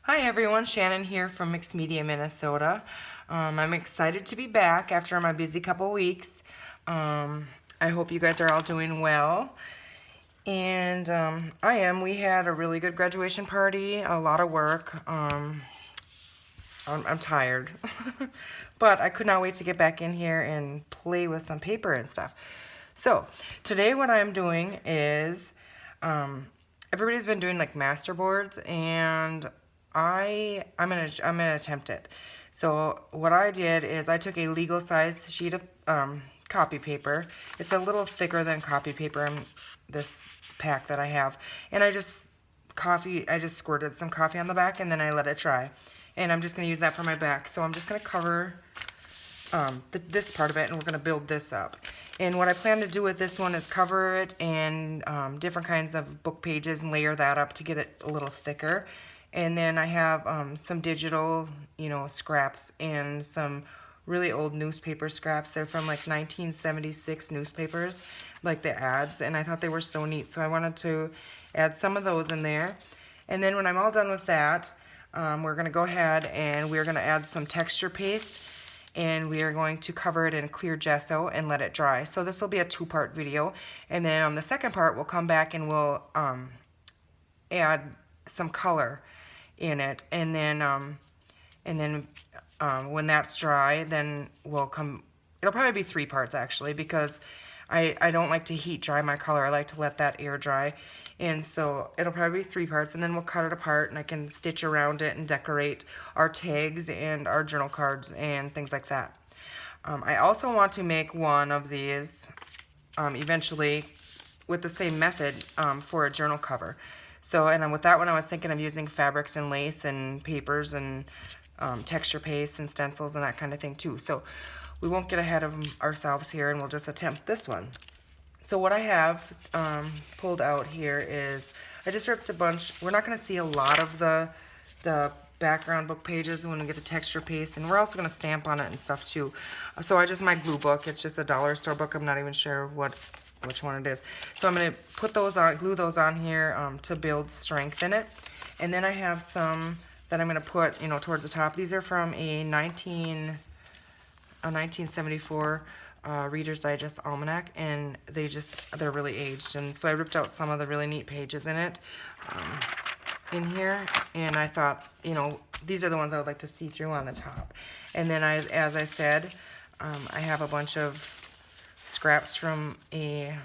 Hi everyone, Shannon here from Mixed Media, Minnesota. I'm excited to be back after my busy couple weeks. I hope you guys are all doing well. And I am. We had a really good graduation party, a lot of work. I'm tired. But I could not wait to get back in here and play with some paper and stuff. So today what I'm doing is everybody's been doing like master boards, and I'm gonna attempt it. So what I did is I took a legal size sheet of copy paper. It's a little thicker than copy paper in this pack that I have, and I just squirted some coffee on the back and then I let it dry. And I'm just gonna use that for my back. So I'm just gonna cover this part of it, and we're going to build this up. And what I plan to do with this one is cover it in different kinds of book pages and layer that up to get it a little thicker. And then I have some digital, scraps and some really old newspaper scraps. They're from like 1976 newspapers, like the ads, and I thought they were so neat. So I wanted to add some of those in there. And then when I'm all done with that, we're going to go ahead and we're going to add some texture paste, and we are going to cover it in clear gesso and let it dry. So this will be a two-part video, and then on the second part we'll come back and we'll add some color in it, and then when that's dry, then we'll come. It'll probably be three parts actually, because I don't like to heat dry my color. I like to let that air dry. And so it'll probably be three parts, and then we'll cut it apart and I can stitch around it and decorate our tags and our journal cards and things like that. I also want to make one of these eventually with the same method for a journal cover. So, and with that one I was thinking of using fabrics and lace and papers and texture paste and stencils and that kind of thing too. So we won't get ahead of ourselves here, and we'll just attempt this one. So what I have pulled out here is I just ripped a bunch. We're not going to see a lot of the background book pages when we get the texture paste, and we're also going to stamp on it and stuff too. So I just, my glue book, it's just a dollar store book. I'm not even sure which one it is. So I'm going to put those on, glue those on here to build strength in it. And then I have some that I'm going to put, towards the top. These are from a 1974 Reader's Digest Almanac, and they're really aged, and so I ripped out some of the really neat pages in it in here, and I thought, these are the ones I would like to see through on the top. And then as I said, I have a bunch of scraps from an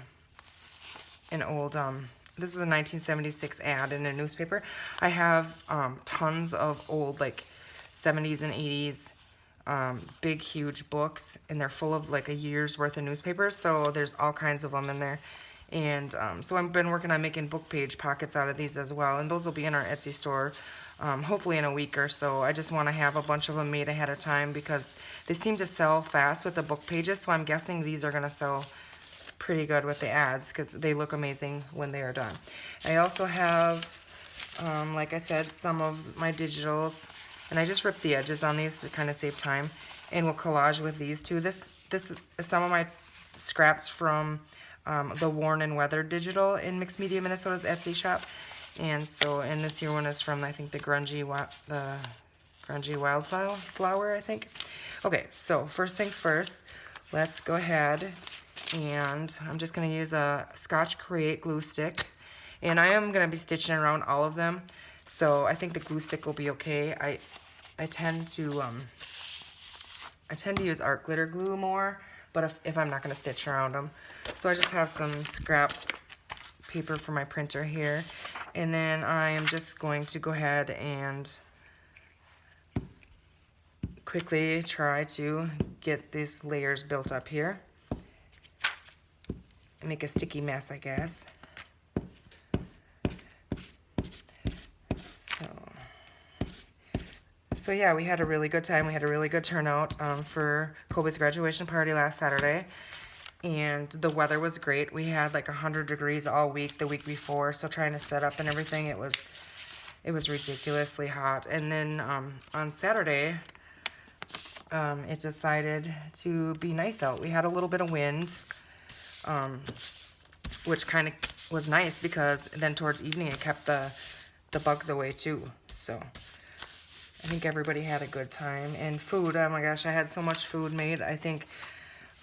old this is a 1976 ad in a newspaper. I have tons of old like 70s and 80s big huge books, and they're full of like a year's worth of newspapers, so there's all kinds of them in there. And so I've been working on making book page pockets out of these as well, and those will be in our Etsy store hopefully in a week or so. I just want to have a bunch of them made ahead of time because they seem to sell fast with the book pages, so I'm guessing these are going to sell pretty good with the ads because they look amazing when they are done. I also have like I said, some of my digitals, and I just ripped the edges on these to kind of save time, and we'll collage with these too. This is some of my scraps from the Worn and Weathered digital in Mixed Media Minnesota's Etsy shop. And so, and this here one is from, I think, the grungy wildflower, I think. Okay, so first things first, let's go ahead, and I'm just going to use a Scotch Create glue stick, and I am going to be stitching around all of them. So I think the glue stick will be okay. I tend to use art glitter glue more, but if I'm not going to stitch around them. So I just have some scrap paper for my printer here, and then I am just going to go ahead and quickly try to get these layers built up here. Make a sticky mess, I guess. So yeah, we had a really good time. We had a really good turnout for Kobe's graduation party last Saturday, and the weather was great. We had like 100 degrees all week the week before, so trying to set up and everything, it was ridiculously hot. And then on Saturday, it decided to be nice out. We had a little bit of wind, which kind of was nice because then towards evening it kept the bugs away too. So I think everybody had a good time. And food, oh my gosh, I had so much food made. I think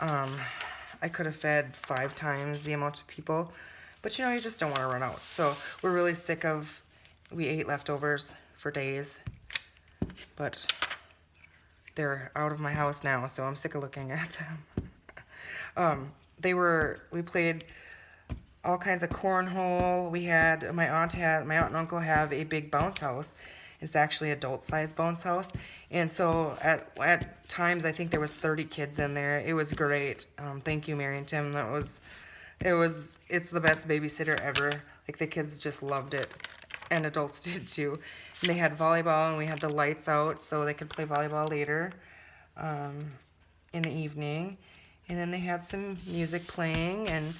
I could have fed 5 times the amount of people. But you know, you just don't want to run out. So we're really sick of, we ate leftovers for days. But they're out of my house now, so I'm sick of looking at them. We played all kinds of cornhole. We had, my aunt and uncle have a big bounce house. It's actually adult-sized bounce house. And so at times, I think there was 30 kids in there. It was great. Thank you, Mary and Tim. It's the best babysitter ever. Like, the kids just loved it. And adults did too. And they had volleyball, and we had the lights out so they could play volleyball later in the evening. And then they had some music playing, and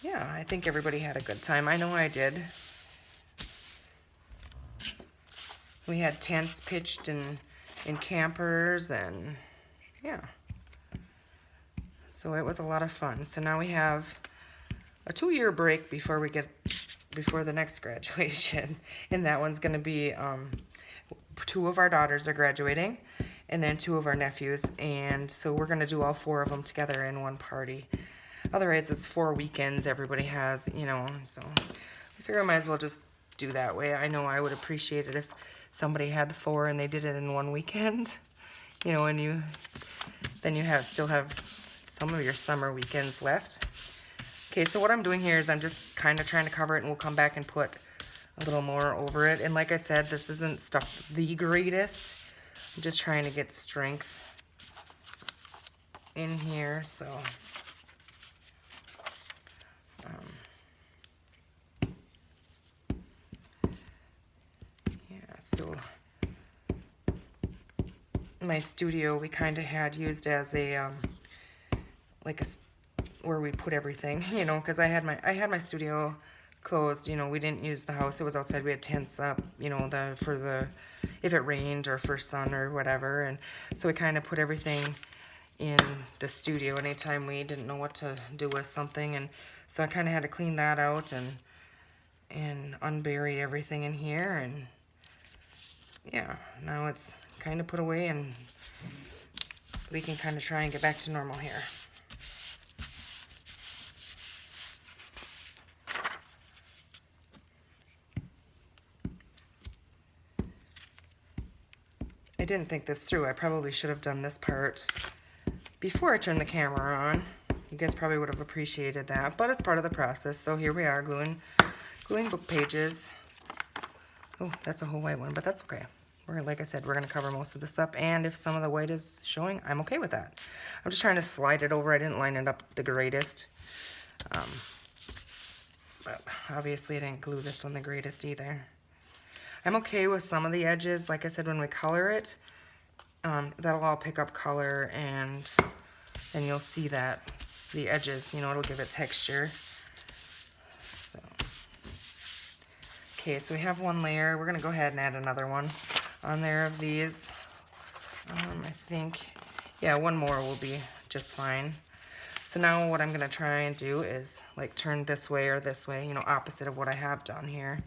yeah, I think everybody had a good time. I know I did. We had tents pitched in campers, and yeah. So it was a lot of fun. So now we have a 2-year break before the next graduation. And that one's going to be 2 of our daughters are graduating, and then 2 of our nephews. And so we're going to do all 4 of them together in one party. Otherwise, it's 4 weekends everybody has, you know. So I figure I might as well just do that way. I know I would appreciate it if somebody had 4 and they did it in one weekend. You know, and you still have some of your summer weekends left. Okay, so what I'm doing here is I'm just kind of trying to cover it, and we'll come back and put a little more over it. And like I said, this isn't stuff the greatest. I'm just trying to get strength in here, so yeah, so my studio we kind of had used as a like a where we put everything, you know, because I had my studio closed. You know, we didn't use the house. It was outside. We had tents up, you know, if it rained or for sun or whatever. And so we kind of put everything in the studio anytime we didn't know what to do with something. And so I kind of had to clean that out and unbury everything in here. And yeah, now it's kind of put away, and we can kind of try and get back to normal here. I didn't think this through. I probably should have done this part before I turned the camera on. You guys probably would have appreciated that, but it's part of the process. So here we are gluing book pages. Oh, that's a whole white one, but that's okay. Like I said, we're going to cover most of this up, and if some of the white is showing, I'm okay with that. I'm just trying to slide it over. I didn't line it up the greatest. But obviously I didn't glue this one the greatest either. I'm okay with some of the edges. Like I said, when we color it, that'll all pick up color, and you'll see that the edges, you know, it'll give it texture. So, okay, so we have one layer. We're gonna go ahead and add another one on there of these. I think, yeah, one more will be just fine. So now what I'm gonna try and do is like turn this way or this way, you know, opposite of what I have done here.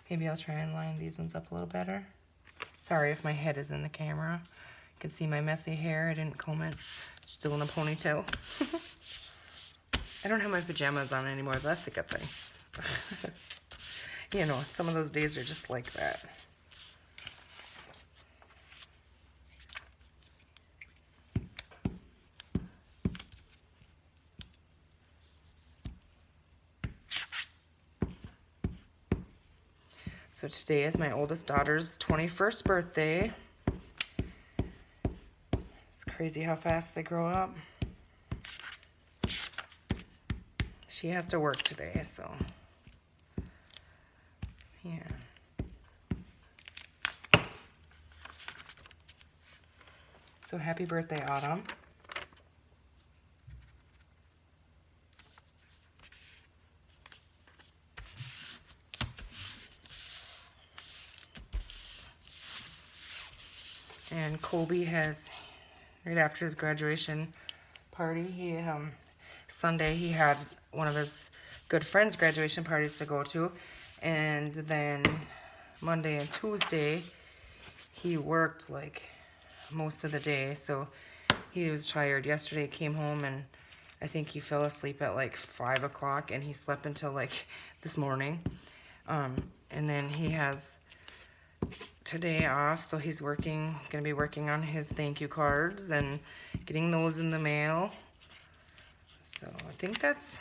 Maybe I'll try and line these ones up a little better. Sorry if my head is in the camera. You can see my messy hair. I didn't comb it. It's still in a ponytail. I don't have my pajamas on anymore, but that's a good thing. You know, some of those days are just like that. So today is my oldest daughter's 21st birthday. It's crazy how fast they grow up. She has to work today, so yeah. So happy birthday, Autumn. And Colby has, right after his graduation party, Sunday he had one of his good friends' graduation parties to go to, and then Monday and Tuesday he worked like most of the day, so he was tired. Yesterday he came home and I think he fell asleep at like 5 o'clock and he slept until like this morning. And then he has today off, so he's gonna be working on his thank you cards and getting those in the mail. So I think that's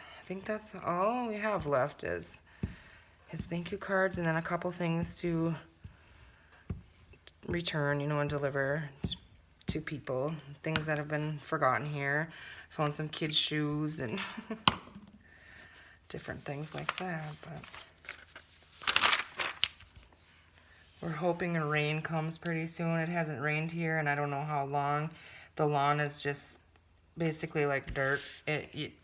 all we have left is his thank you cards, and then a couple things to return, and deliver to people. Things that have been forgotten here. Found some kids' shoes and different things like that, but we're hoping a rain comes pretty soon. It hasn't rained here, and I don't know how long. The lawn is just basically like dirt.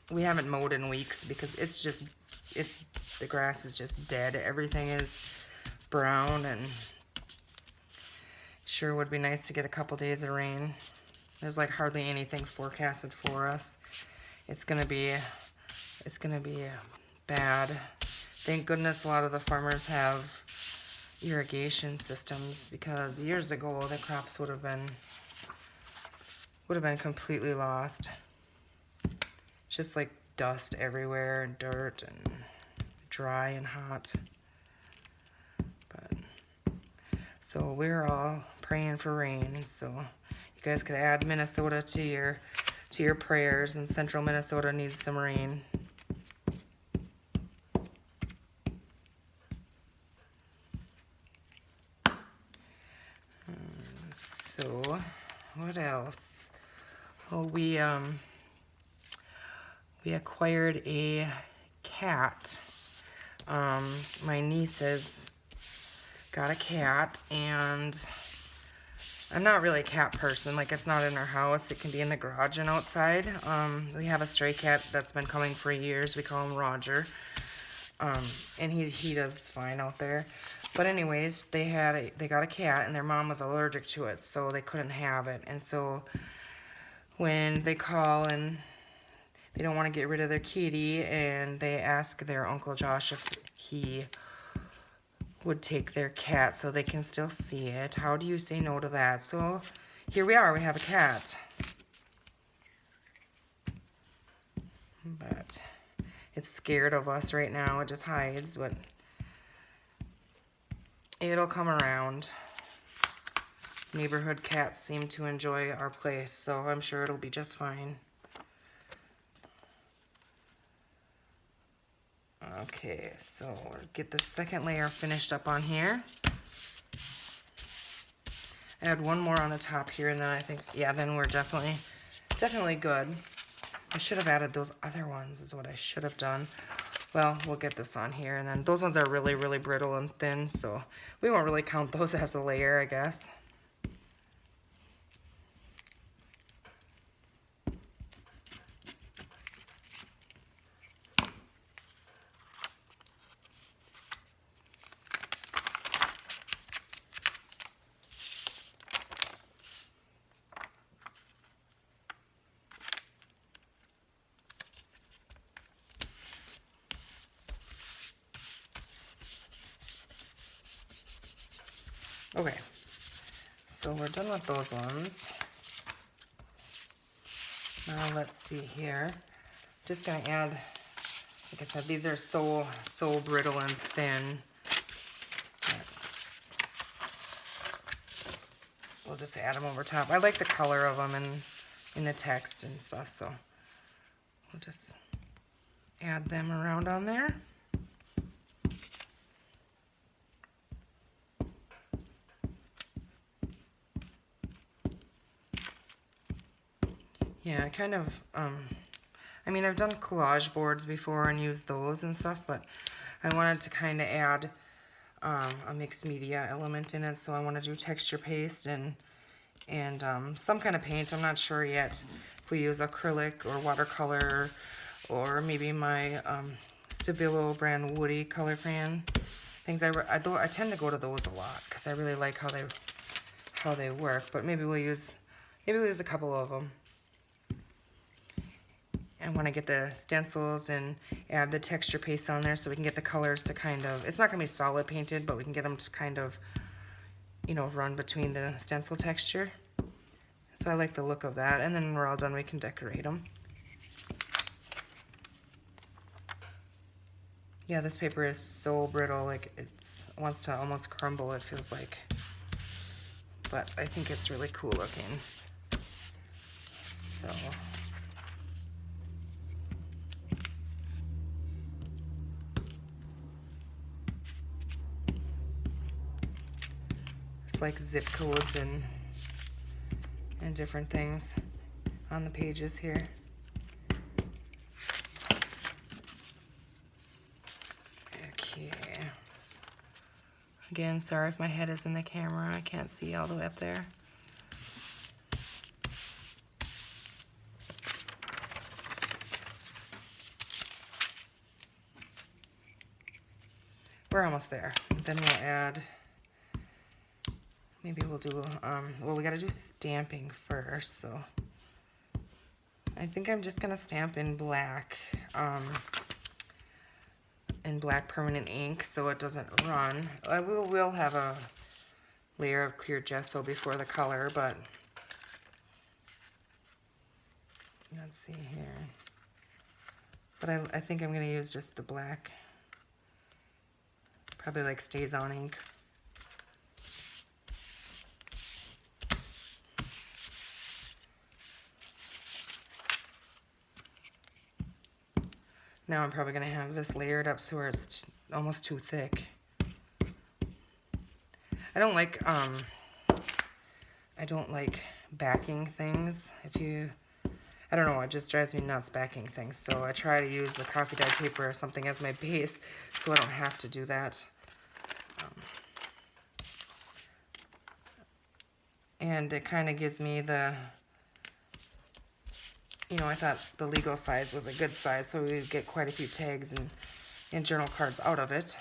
We haven't mowed in weeks because the grass is just dead. Everything is brown, and sure would be nice to get a couple days of rain. There's like hardly anything forecasted for us. It's gonna be bad. Thank goodness a lot of the farmers have irrigation systems, because years ago the crops would have been completely lost. It's just like dust everywhere and dirt and dry and hot. But so we're all praying for rain. So you guys could add Minnesota to your prayers, and central Minnesota needs some rain. So what else? Well, we acquired a cat. My nieces got a cat, and I'm not really a cat person. Like, it's not in our house. It can be in the garage and outside. We have a stray cat that's been coming for years. We call him Roger. And he does fine out there. But anyways, they got a cat, and their mom was allergic to it, so they couldn't have it. And so when they call and they don't want to get rid of their kitty, and they ask their Uncle Josh if he would take their cat so they can still see it. How do you say no to that? So here we are, we have a cat. But it's scared of us right now. It just hides, but it'll come around. Neighborhood cats seem to enjoy our place, so I'm sure it'll be just fine. Okay, so we'll get the second layer finished up on here. Add one more on the top here, and then I think, yeah, then we're definitely good. I should have added those other ones is what I should have done. Well, we'll get this on here, and then those ones are really, really brittle and thin, so we won't really count those as a layer, I guess. Okay, so we're done with those ones. Now let's see here. Just gonna add, like I said, these are so brittle and thin. We'll just add them over top. I like the color of them in the text and stuff, so we'll just add them around on there. Yeah, I kind of, I mean, I've done collage boards before and used those and stuff, but I wanted to kind of add a mixed media element in it, so I want to do texture paste and some kind of paint. I'm not sure yet if we use acrylic or watercolor, or maybe my Stabilo brand Woody color crayon things. I tend to go to those a lot because I really like how they work, but maybe we'll use a couple of them. And when I get the stencils and add the texture paste on there so we can get the colors to kind of, it's not going to be solid painted, but we can get them to kind of, you know, run between the stencil texture. So I like the look of that. And then when we're all done, we can decorate them. Yeah, this paper is so brittle, like it wants to almost crumble, it feels like. But I think it's really cool looking. So it's like zip codes and different things on the pages here. Okay. Again, sorry if my head is in the camera. I can't see all the way up there. We're almost there. Then we'll add, maybe we'll do, well, we gotta do stamping first, so I think I'm just gonna stamp in black permanent ink so it doesn't run. I will have a layer of clear gesso before the color, but let's see here. But I think I'm gonna use just the black. Probably like stays on ink. Now I'm probably gonna have this layered up so where it's almost too thick. I don't like backing things. I don't know, it just drives me nuts backing things. So I try to use the coffee dyed paper or something as my base so I don't have to do that. And it kind of gives me the, you know, I thought the legal size was a good size, so we would get quite a few tags and journal cards out of it.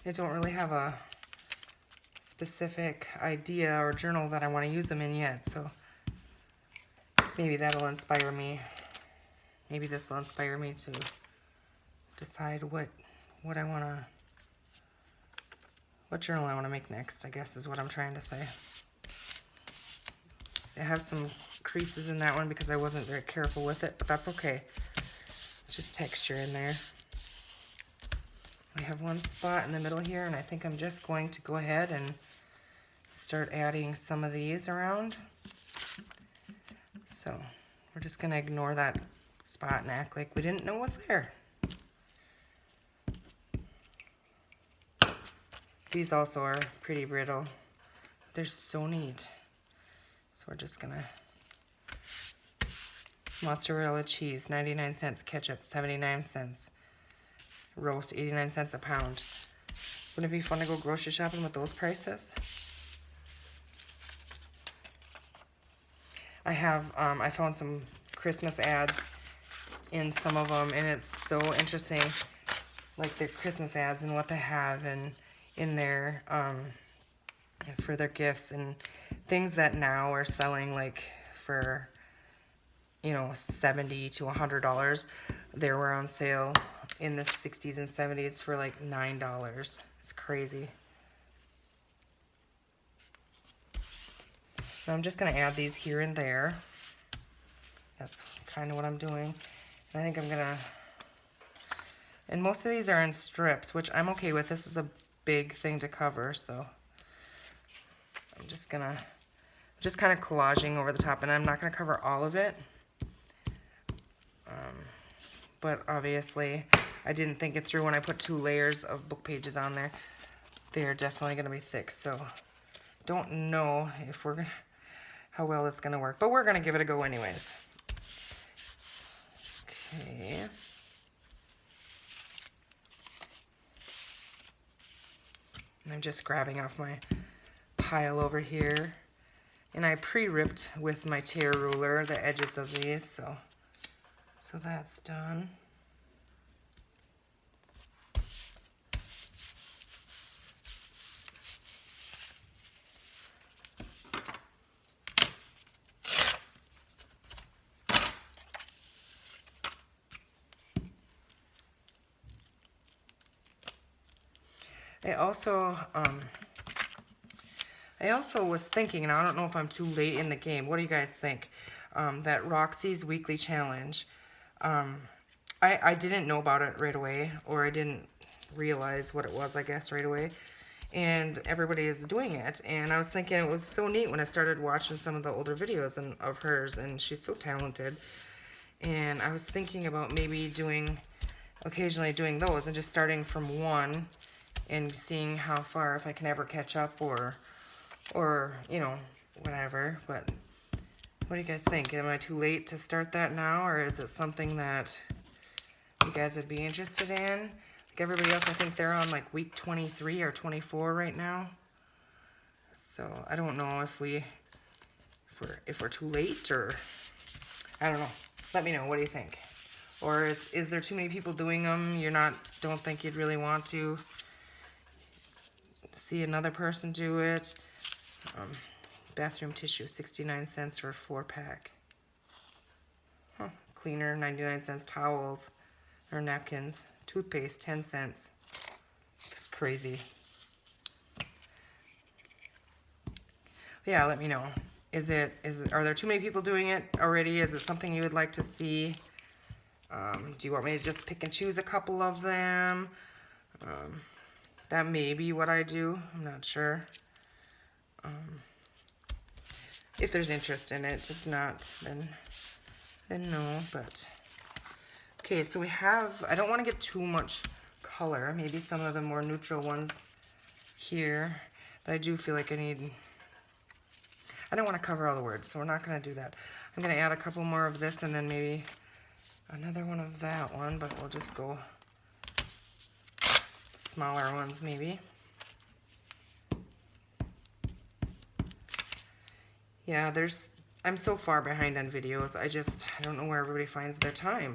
I don't really have a specific idea or journal that I want to use them in yet, so maybe that'll inspire me. Maybe this will inspire me to decide what journal I want to make next, I guess is what I'm trying to say. So I have some creases in that one because I wasn't very careful with it, but that's okay. It's just texture in there. I have one spot in the middle here, and I think I'm just going to go ahead and start adding some of these around. So we're just going to ignore that spot and act like we didn't know it was there. These also are pretty brittle. They're so neat. So we're just going to mozzarella cheese, 99 cents, ketchup, 79 cents. Roast, 89 cents a pound. Wouldn't it be fun to go grocery shopping with those prices? I found some Christmas ads in some of them, and it's so interesting, like their Christmas ads and what they have and in there for their gifts and things that now are selling like for, you know, $70 to $100. They were on sale in the 60s and 70s for like $9. It's crazy. So I'm just going to add these here and there. That's kind of what I'm doing. And I think I'm going to, and most of these are in strips, which I'm okay with. This is a big thing to cover, so I'm just going to, just kind of collaging over the top, and I'm not going to cover all of it. But obviously, I didn't think it through when I put 2 layers of book pages on there. They're definitely going to be thick, so don't know if we're gonna, how well it's going to work, but we're going to give it a go anyways. Okay. I'm just grabbing off my pile over here. And I pre-ripped with my tear ruler the edges of these, so that's done. I also was thinking, and I don't know if I'm too late in the game. What do you guys think? That Roxy's weekly challenge. I didn't know about it right away, or I didn't realize what it was, I guess, right away. And everybody is doing it. And I was thinking it was so neat when I started watching some of the older videos of hers, and she's so talented. And I was thinking about maybe occasionally doing those and just starting from one and seeing how far, if I can ever catch up or you know, whatever. But what do you guys think? Am I too late to start that now, or is it something that you guys would be interested in? Like everybody else, I think they're on like week 23 or 24 right now. So I don't know if we're too late, or I don't know. Let me know. What do you think? Or is there too many people doing them? Don't think you'd really want to see another person do it? Bathroom tissue, 69 cents for a 4-pack. Cleaner, 99 cents. Towels or napkins. Toothpaste, 10 cents. It's crazy. Yeah, let me know. Are there too many people doing it already? Is it something you would like to see? Do you want me to just pick and choose a couple of them? That may be what I do. I'm not sure. If there's interest in it. If not, then no. But okay, so we have, I don't want to get too much color. Maybe some of the more neutral ones here. But I do feel like I don't want to cover all the words, so we're not going to do that. I'm going to add a couple more of this and then maybe another one of that one, but we'll just go smaller ones maybe. Yeah, I'm so far behind on videos. I don't know where everybody finds their time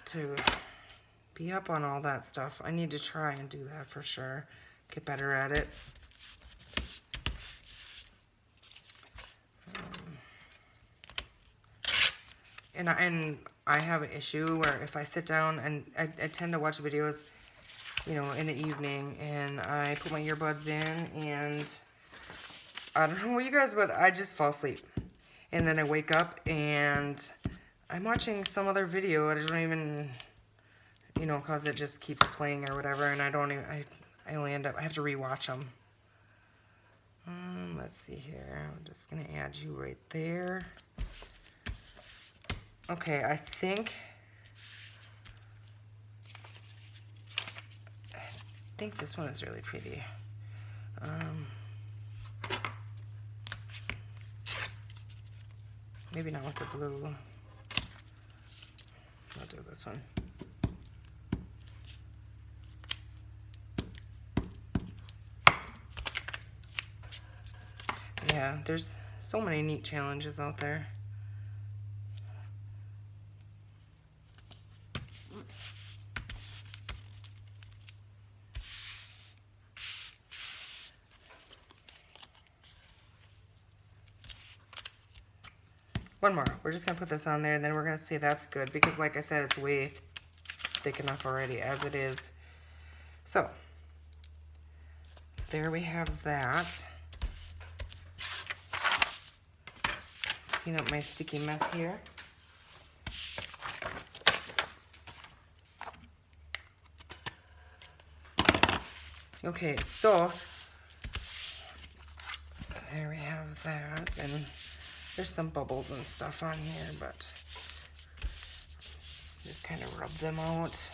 to be up on all that stuff. I need to try and do that for sure. Get better at it. And I have an issue where if I sit down and I tend to watch videos, you know, in the evening, and I put my earbuds in, and I don't know what you guys, but I just fall asleep. And then I wake up and I'm watching some other video and I don't even, you know, cause it just keeps playing or whatever, and I only end up, I have to rewatch them. Let's see here. I'm just gonna add you right there. Okay, I think this one is really pretty. Maybe not with the blue. I'll do this one. Yeah, there's so many neat challenges out there. One more. We're just going to put this on there, and then we're going to say that's good, because like I said, it's way thick enough already as it is. So, there we have that. Clean up my sticky mess here. Okay, so there we have that, and there's some bubbles and stuff on here, but just kind of rub them out.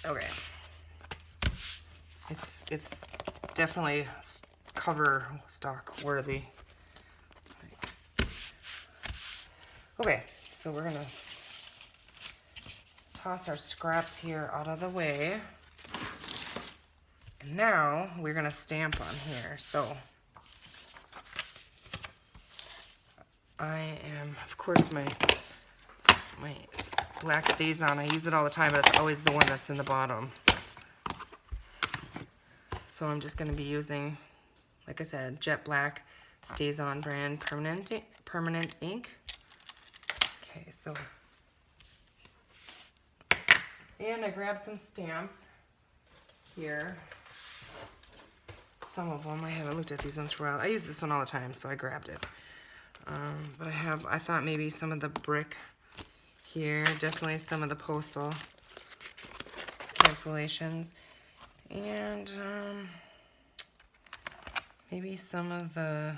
Okay. It's definitely cover stock worthy. Okay, so we're gonna toss our scraps here out of the way. And now we're gonna stamp on here. So I am, of course, my black stays on. I use it all the time, but it's always the one that's in the bottom. So I'm just gonna be using, like I said, Jet Black Stays On brand permanent ink. Okay, so, and I grabbed some stamps here. Some of them, I haven't looked at these ones for a while. I use this one all the time, so I grabbed it. But I thought maybe some of the brick here, definitely some of the postal cancellations, and maybe some of the,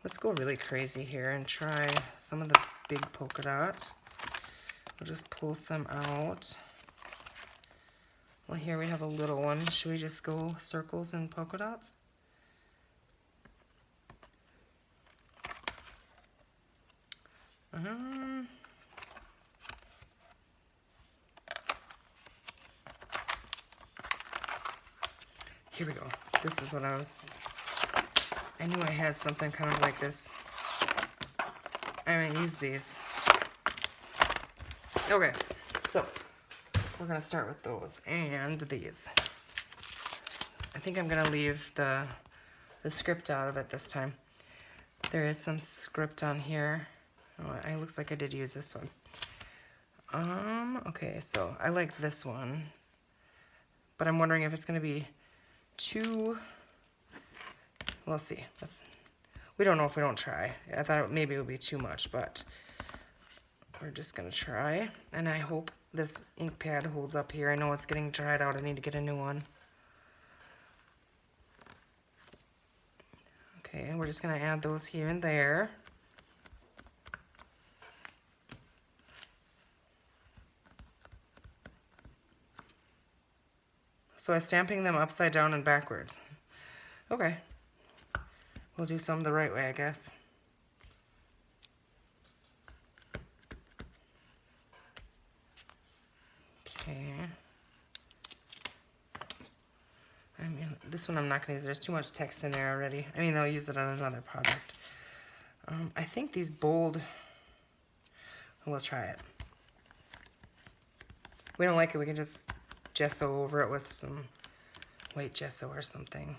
let's go really crazy here and try some of the big polka dots. We'll just pull some out. Well, here we have a little one. Should we just go circles and polka dots? Here we go. This is what I knew I had something kind of like this. I'm going to use these. Okay, so we're going to start with those and these. I think I'm going to leave the script out of it this time. There is some script on here. Oh, it looks like I did use this one. Okay, so I like this one, but I'm wondering if it's going to be too, we'll see. We don't know if we don't try. I thought maybe it would be too much, but we're just going to try, and I hope this ink pad holds up here. I know it's getting dried out. I need to get a new one. Okay, and we're just going to add those here and there. So I'm stamping them upside down and backwards. Okay. We'll do some the right way, I guess. Okay. I mean, this one I'm not going to use. There's too much text in there already. I mean, they'll use it on another project. I think these bold, we'll try it. If we don't like it, we can just gesso over it with some white gesso or something.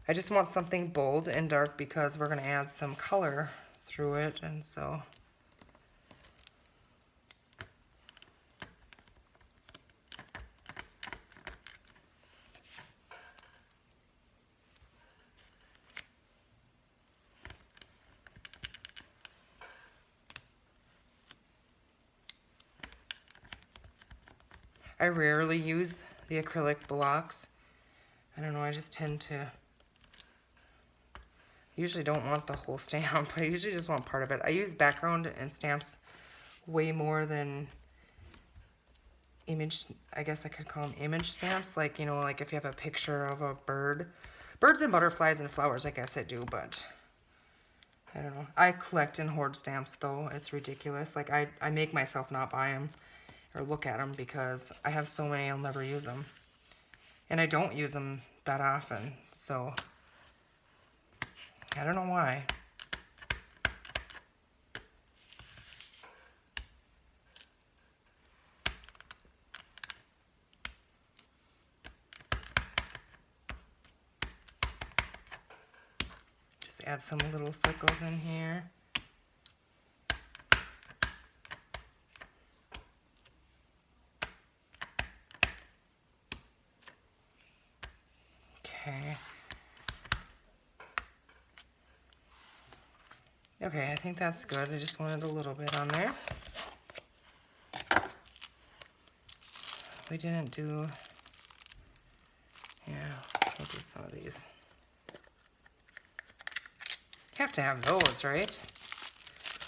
I just want something bold and dark because we're going to add some color through it, and so I rarely use the acrylic blocks. I don't know, I just tend to, usually don't want the whole stamp. I usually just want part of it. I use background and stamps way more than image, I guess I could call them image stamps. Like, you know, like if you have a picture of a bird. Birds and butterflies and flowers, I guess I do, but I don't know. I collect and hoard stamps, though. It's ridiculous. Like, I make myself not buy them or look at them because I have so many I'll never use them. And I don't use them that often, so I don't know why. Just add some little circles in here. Okay. Okay, I think that's good. I just wanted a little bit on there. We didn't do, yeah, we'll do some of these. Have to have those, right?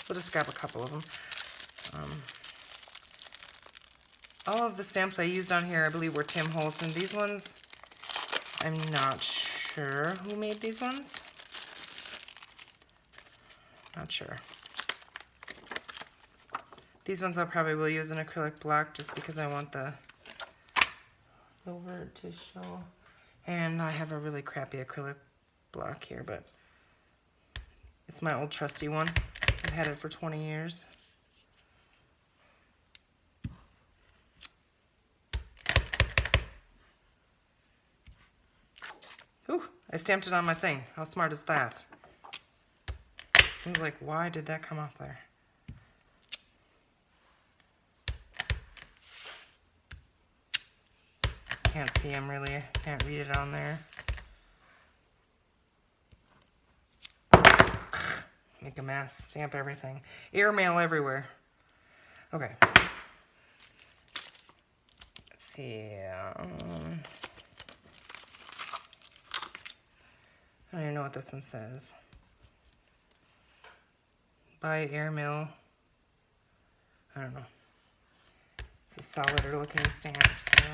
We'll just grab a couple of them. All of the stamps I used on here, I believe, were Tim Holtz, and these ones, I'm not sure. sure who made these ones. Not sure. These ones I probably will use an acrylic block just because I want the word to show. And I have a really crappy acrylic block here, but it's my old trusty one. I've had it for 20 years. Ooh, I stamped it on my thing. How smart is that? I was like, why did that come off there? Can't see him really. Can't read it on there. Make a mess. Stamp everything. Airmail everywhere. Okay. Let's see. I don't even know what this one says. By airmail. I don't know. It's a solider looking stamp, so.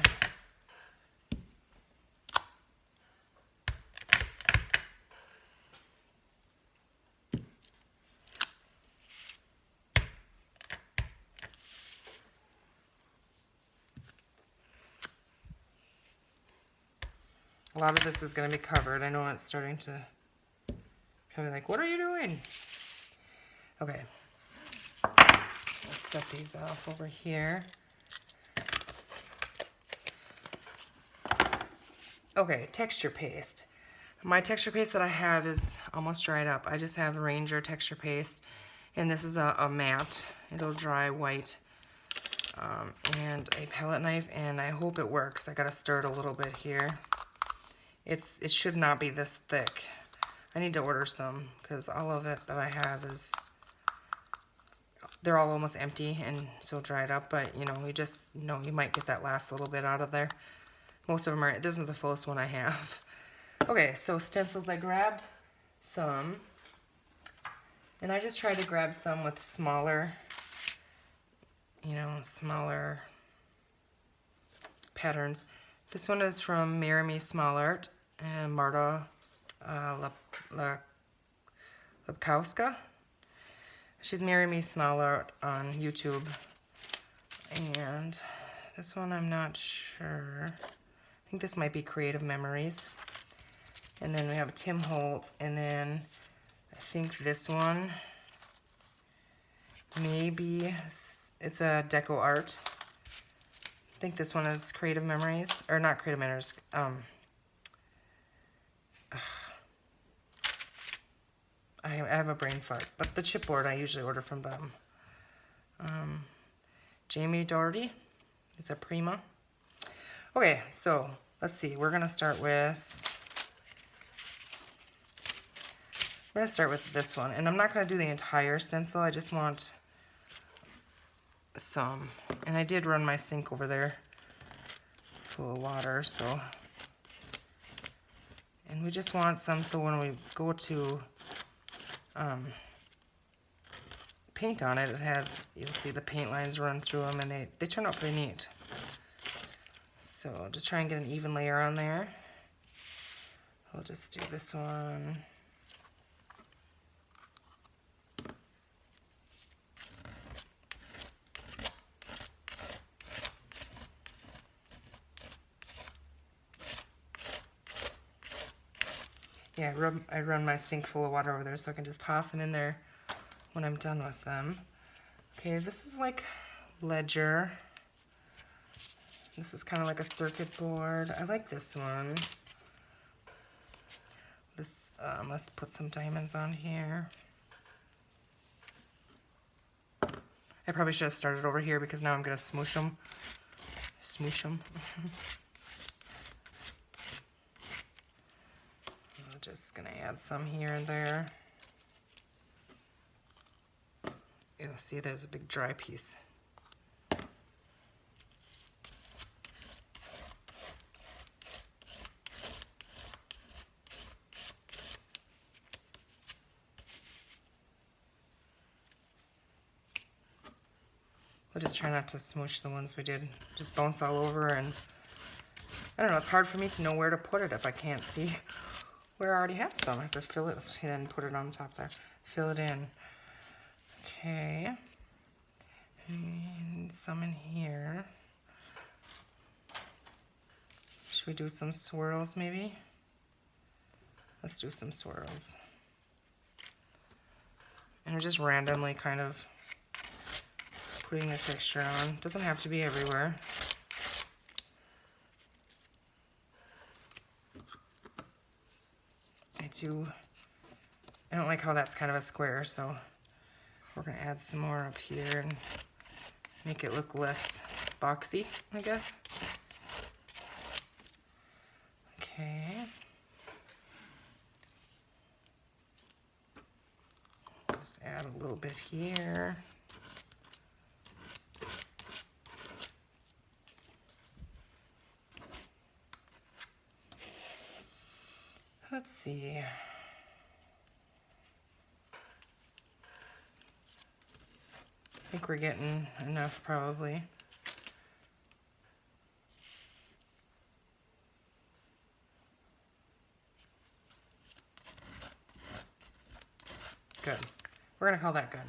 A lot of this is going to be covered. I know it's starting to probably like, what are you doing? Okay. Let's set these off over here. Okay, texture paste. My texture paste that I have is almost dried up. I just have Ranger texture paste, and this is a matte. It'll dry white. And a palette knife, and I hope it works. I gotta stir it a little bit here. It should not be this thick. I need to order some because all of it that I have is, they're all almost empty and so dried up, but you know, you just know you might get that last little bit out of there. Most of them are, this is the fullest one I have. Okay, so stencils, I grabbed some, and I just tried to grab some with smaller, you know, smaller patterns. This one is from Marry Me Small Art and Marta Lepkowska. She's Marry Me Small Art on YouTube. And this one I'm not sure. I think this might be Creative Memories. And then we have Tim Holtz, and then I think this one maybe it's a Deco Art. I think this one is Creative Memories, or not Creative Memories. I have a brain fart, but the chipboard I usually order from them. Jamie Doherty, it's a Prima. Okay, so let's see. We're gonna start with this one, and I'm not gonna do the entire stencil. I just want some, and I did run my sink over there full of water, so, and we just want some so when we go to paint on it, it has, you'll see the paint lines run through them, and they turn out pretty neat. So just try and get an even layer on there. I'll just do this one. Yeah, I run my sink full of water over there so I can just toss them in there when I'm done with them. Okay, this is like ledger. This is kind of like a circuit board. I like this one. This, let's put some diamonds on here. I probably should have started over here because now I'm gonna smoosh them. Smoosh them. Just gonna add some here and there. Ew, see, there's a big dry piece. We'll just try not to smoosh the ones we did. Just bounce all over, and I don't know, it's hard for me to know where to put it if I can't see where I already have some. I have to fill it, then put it on top there. Fill it in. Okay. And some in here. Should we do some swirls maybe? Let's do some swirls. And I'm just randomly kind of putting the texture on. Doesn't have to be everywhere. I don't like how that's kind of a square, so we're gonna add some more up here and make it look less boxy, I guess. Okay. Just add a little bit here. Let's see. I think we're getting enough probably. Good. We're gonna call that good.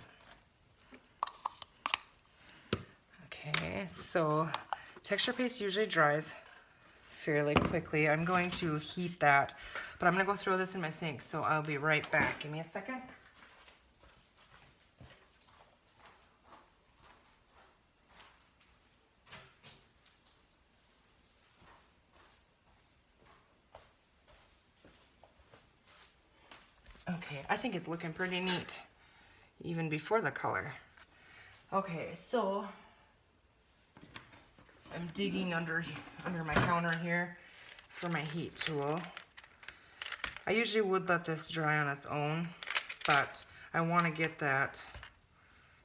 Okay, so texture paste usually dries fairly quickly. I'm going to heat that, but I'm gonna go throw this in my sink, so I'll be right back. Give me a second. Okay, I think it's looking pretty neat, even before the color. Okay, so I'm digging under my counter here for my heat tool. I usually would let this dry on its own, but I want to get that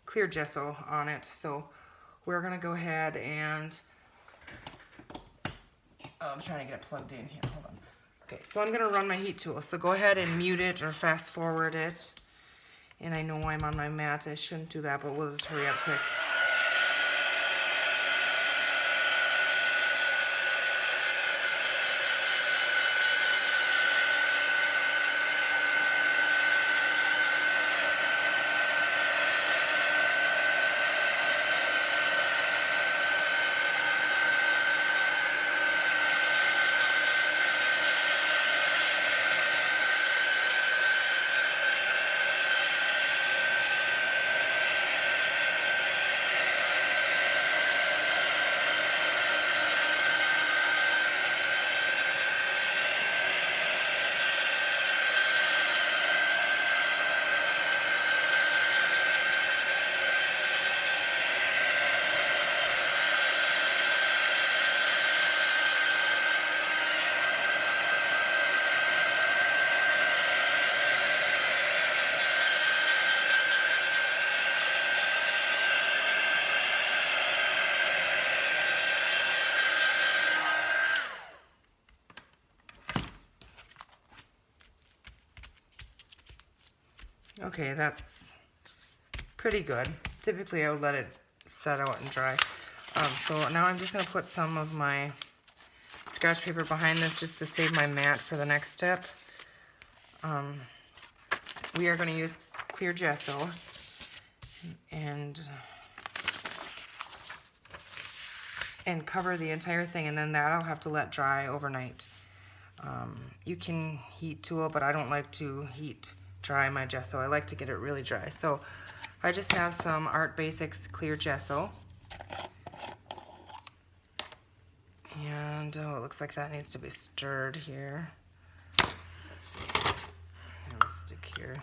clear gesso on it, so we're gonna go ahead and I'm trying to get it plugged in here. Hold on. Okay, so I'm gonna run my heat tool. So go ahead and mute it or fast forward it. And I know I'm on my mat. I shouldn't do that, but we'll just hurry up quick. Okay, that's pretty good. Typically I would let it set out and dry. So now I'm just going to put some of my scratch paper behind this just to save my mat for the next step. We are going to use clear gesso and cover the entire thing, and then that I'll have to let dry overnight. You can heat tool, but I don't like to heat dry my gesso. I like to get it really dry. So I just have some Art Basics clear gesso. And oh, it looks like that needs to be stirred here. Let's see. It'll stick here.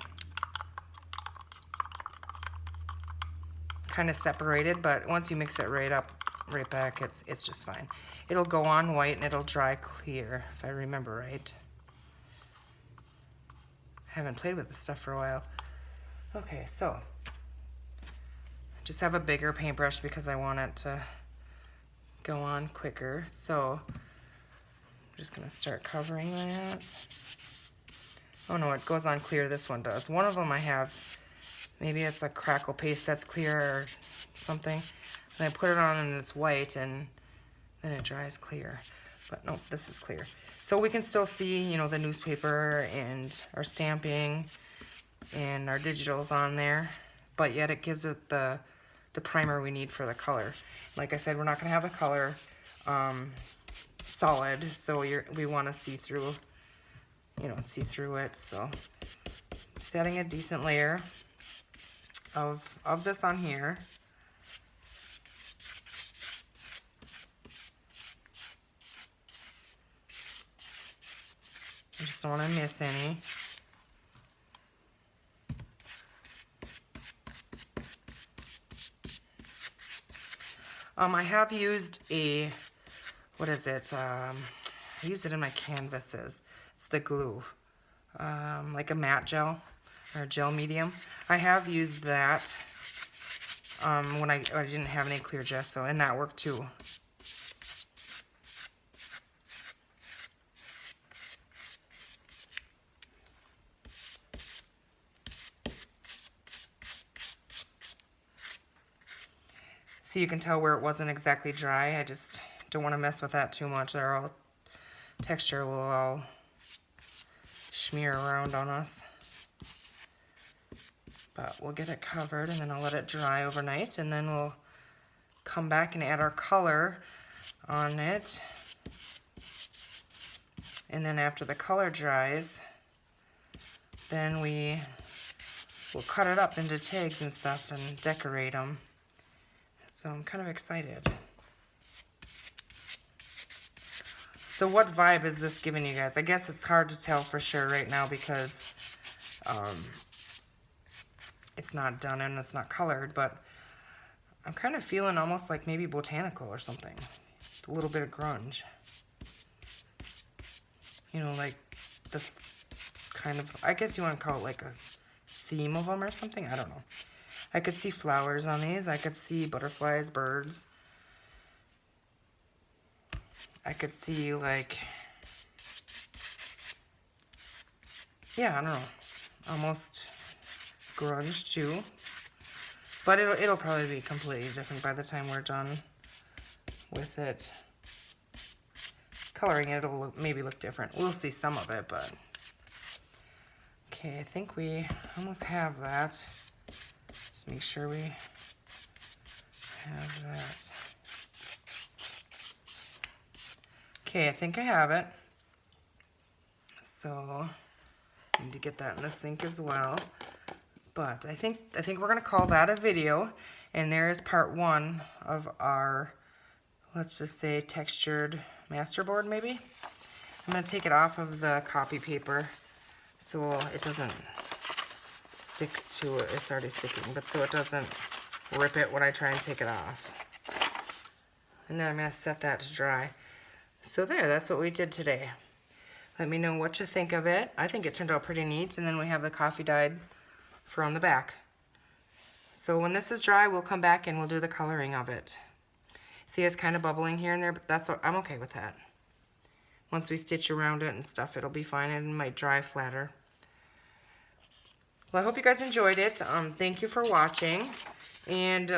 Kind of separated, but once you mix it right back, it's just fine. It'll go on white and it'll dry clear, if I remember right. I haven't played with this stuff for a while. Okay, so I just have a bigger paintbrush because I want it to go on quicker. So I'm just gonna start covering that. Oh no, it goes on clear, this one does. One of them I have, maybe it's a crackle paste that's clear or something. And I put it on and it's white, and then it dries clear. But no, this is clear. So we can still see, you know, the newspaper and our stamping and our digitals on there, but yet it gives it the primer we need for the color. Like I said, we're not going to have the color solid, so we want to see through, you know, see through it. So just adding a decent layer of this on here. I just don't want to miss any. I have used a, what is it? I use it in my canvases. It's the glue, like a matte gel or a gel medium. I have used that when I didn't have any clear gesso, and that worked too. So you can tell where it wasn't exactly dry. I just don't want to mess with that too much. Our texture will all smear around on us. But we'll get it covered, and then I'll let it dry overnight, and then we'll come back and add our color on it. And then after the color dries, then we will cut it up into tags and stuff and decorate them. So I'm kind of excited. So what vibe is this giving you guys? I guess it's hard to tell for sure right now because it's not done and it's not colored, but I'm kind of feeling almost like maybe botanical or something. A little bit of grunge. You know, like this kind of, I guess you want to call it like a theme of them or something. I don't know. I could see flowers on these. I could see butterflies, birds. I could see like, yeah, I don't know, almost grunge too. But it'll probably be completely different by the time we're done with it. Coloring it, it'll maybe look different. We'll see some of it, but. Okay, I think we almost have that. Just make sure we have that. Okay, I think I have it. So I need to get that in the sink as well. But I think we're gonna call that a video. And there is part 1 of our, let's just say, textured masterboard maybe. I'm gonna take it off of the copy paper so it doesn't stick to it. It's already sticking, but so it doesn't rip it when I try and take it off. And then I'm gonna set that to dry. So there, that's what we did today. Let me know what you think of it. I think it turned out pretty neat, and then we have the coffee dyed for on the back. So when this is dry, we'll come back and we'll do the coloring of it. See, it's kind of bubbling here and there, but that's what, I'm okay with that. Once we stitch around it and stuff, it'll be fine, and it might dry flatter. Well, I hope you guys enjoyed it. Thank you for watching, and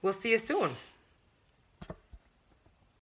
we'll see you soon.